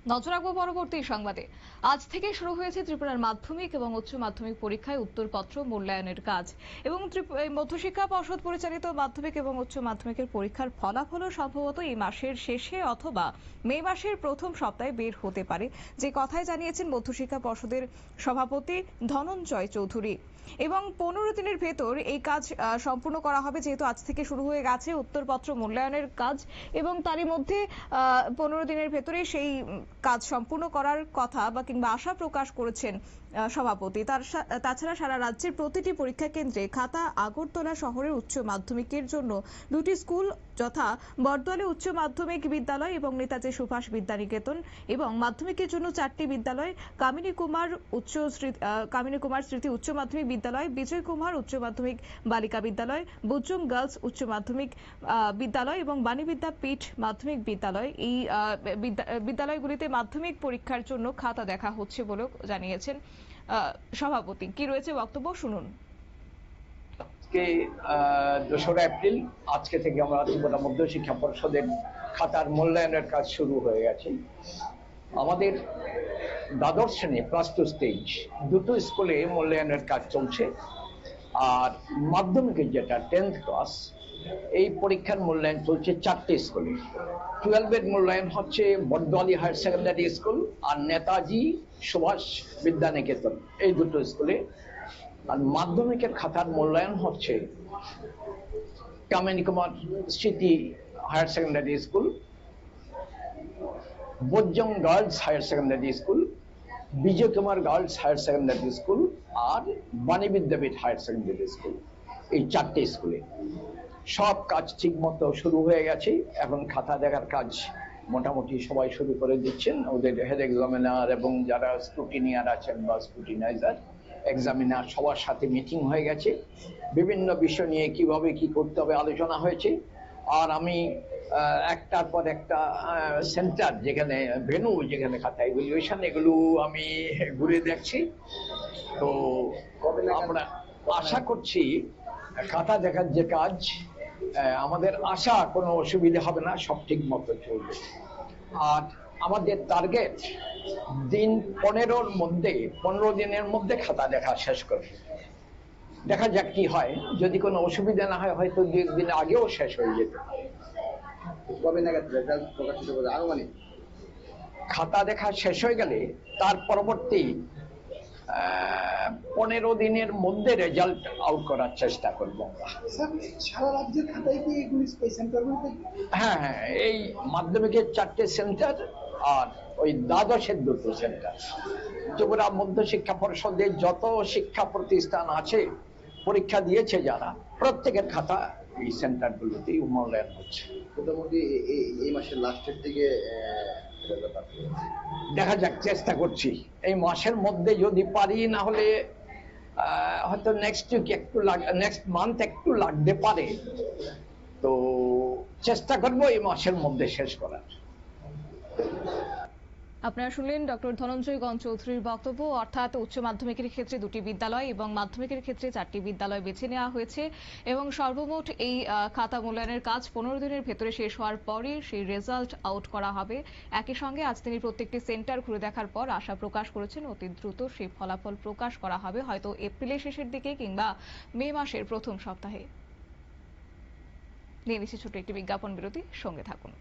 নজর রাখবো পরবর্তী সংবাদে। আজ থেকে শুরু হয়েছে ত্রিপুরার মাধ্যমিক এবং উচ্চ মাধ্যমিক পরীক্ষায় উত্তরপত্র মূল্যায়নের কাজ এবং মধ্যশিক্ষা পর্ষদ পরিচালিত মাধ্যমিক এবং উচ্চ মাধ্যমিকের পরীক্ষার ফলাফলও সম্ভবত এই মাসের শেষে অথবা মে মাসের প্রথম সপ্তাহে বের হতে পারে, যে কথাই জানিয়েছেন মধ্যশিক্ষা পর্ষদের সভাপতি ধনঞ্জয় চৌধুরী। এবং 15 দিনের ভেতর এই কাজ সম্পূর্ণ করা হবে, যেহেতু আজ থেকে শুরু হয়ে গেছে উত্তরপত্র মূল্যায়নের কাজ এবং তারই মধ্যে 15 দিনের ভেতরে সেই কাজ সম্পূর্ণ করার কথা বা কিংবা আশা প্রকাশ করেছেন সভাপতি। তাছাড়া সারা রাজ্যের প্রতিটি পরীক্ষা কেন্দ্রে খাতা আগরতলা শহরের উচ্চ মাধ্যমিকের জন্য দুটি স্কুল যথা বরদোয়ালি উচ্চ মাধ্যমিক বিদ্যালয় এবং নেতাজি সুভাষ বিদ্যানিকেতন, এবং মাধ্যমিকের জন্য 4টি বিদ্যালয় কামিনী কুমার স্মৃতি উচ্চ মাধ্যমিক বিদ্যালয়, বিজয় কুমার উচ্চ মাধ্যমিক বালিকা বিদ্যালয়, বুজুং গার্লস উচ্চ মাধ্যমিক বিদ্যালয় এবং বাণী বিদ্যাপীঠ মাধ্যমিক বিদ্যালয়, এই বিদ্যালয়গুলিতে মাধ্যমিক পরীক্ষার জন্য খাতা দেখা হচ্ছে বলেও জানিয়েছেন সভাপতি। কি রয়েছে বক্তব্য শুনুন। আজকে 2রা এপ্রিল, আজকে থেকে আমরা ত্রিপুরা মধ্যশিক্ষা পর্ষদের খাতার মূল্যায়নের কাজ শুরু হয়ে গেছে। আমাদের দ্বাদশ শ্রেণী +2 স্টেজ দুটো স্কুলে মূল্যায়নের কাজ চলছে। আর মাধ্যমিকের যেটা 10th ক্লাস, এই পরীক্ষার মূল্যায়ন চলছে 4টে স্কুলে। 12-এর মূল্যায়ন হচ্ছে বরদোয়ালি হায়ার সেকেন্ডারি স্কুল আর নেতাজি সুভাষ বিদ্যানিকেতন, এই দুটো স্কুলে। আর মাধ্যমিকের খাতার মূল্যায়ন হচ্ছে Kamini Kumar Smriti higher secondary school, Bujung girls higher secondary school, Bijoy Kumar girls higher secondary school আর Bani Vidyapith higher secondary school, এই 4টে স্কুলে সব কাজ ঠিক মতো শুরু হয়ে গেছে। এখন খাতা দেখার কাজ মোটামুটি সবাই শুরু করে দিচ্ছেন। ওদের হেড এক্সামিনার এবং যারা স্ক্রুটিনিয়ার আছেন বা স্ক্রুটিনাইজার এক্সামিনার সবার সাথে মিটিং হয়ে গেছে। বিভিন্ন বিষয় নিয়ে কিভাবে কি করতে হবে আলোচনা হয়েছে। আর আমি একটার পর একটা সেন্টার, যেখানে ভেন্যু, যেখানে খাতা ইভ্যালুয়েশন, এগুলো আমি ঘুরে দেখছি। তো আমরা আশা করছি খাতা দেখার যে কাজ, আমাদের আশা কোনো অসুবিধা হবে না, সব ঠিক মতো চলবে। আর আমাদের টার্গেট দিন 15 দিনের মধ্যে খাতা দেখা শেষ করবে। দেখা যাক কি হয়, যদি কোনো অসুবিধা না হয় হয়তো 2 দিন আগেও শেষ হয়ে যেতে পারে। কবে নাগাদ রেজাল্ট প্রকাশিত হবে আনুমানিক? খাতা দেখা শেষ হয়ে গেলে তার পরবর্তী 15 দিনের মধ্যে রেজাল্ট আউট করার চেষ্টা করবো আমরা। সারা রাজ্যের খাতায় কি এগুলি সেন্টারগুলোতে? হ্যাঁ, এই মাধ্যমিকের 4টে সেন্টার আর ওই দ্বাদশের 2টো সেন্টার। ত্রিপুরা মধ্যশিক্ষা পর্ষদের যত শিক্ষা প্রতিষ্ঠান আছে, পরীক্ষা দিয়েছে যারা, প্রত্যেকের খাতা এই সেন্টারগুলোতেই মূল্যায়ন হচ্ছে। মোটামুটি এই মাসের লাস্টের দিকে দেখা যাক, চেষ্টা করছি এই মাসের মধ্যে যদি পারি, না হলে হয়তো নেক্সট মান্থ একটু লাগতে পারে। তো চেষ্টা করবো এই মাসের মধ্যে শেষ করার। আপনারা শুনলেন ডক্টর ধনঞ্জয় চৌধুরীর বক্তব্য। অর্থাৎ উচ্চ মাধ্যমিকের ক্ষেত্রে 2টি বিদ্যালয় এবং মাধ্যমিকের ক্ষেত্রে 4টি বিদ্যালয় বেছে নেওয়া হয়েছে এবং সর্বমোট এই খাতা মূল্যায়নের কাজ 15 দিনের ভেতরে শেষ হওয়ার পরে সেই রেজাল্ট আউট করা হবে। একই সঙ্গে আজ তিনি প্রত্যেকটি সেন্টার ঘুরে দেখার পর আশা প্রকাশ করেছেন অতি দ্রুত সেই ফলাফল প্রকাশ করা হবে, হয়তো এপ্রিলের শেষের দিকে কিংবা মে মাসের প্রথম সপ্তাহে। নিয়ে নিচ্ছি ছোট একটি বিজ্ঞাপন বিরতি, সঙ্গে থাকুন।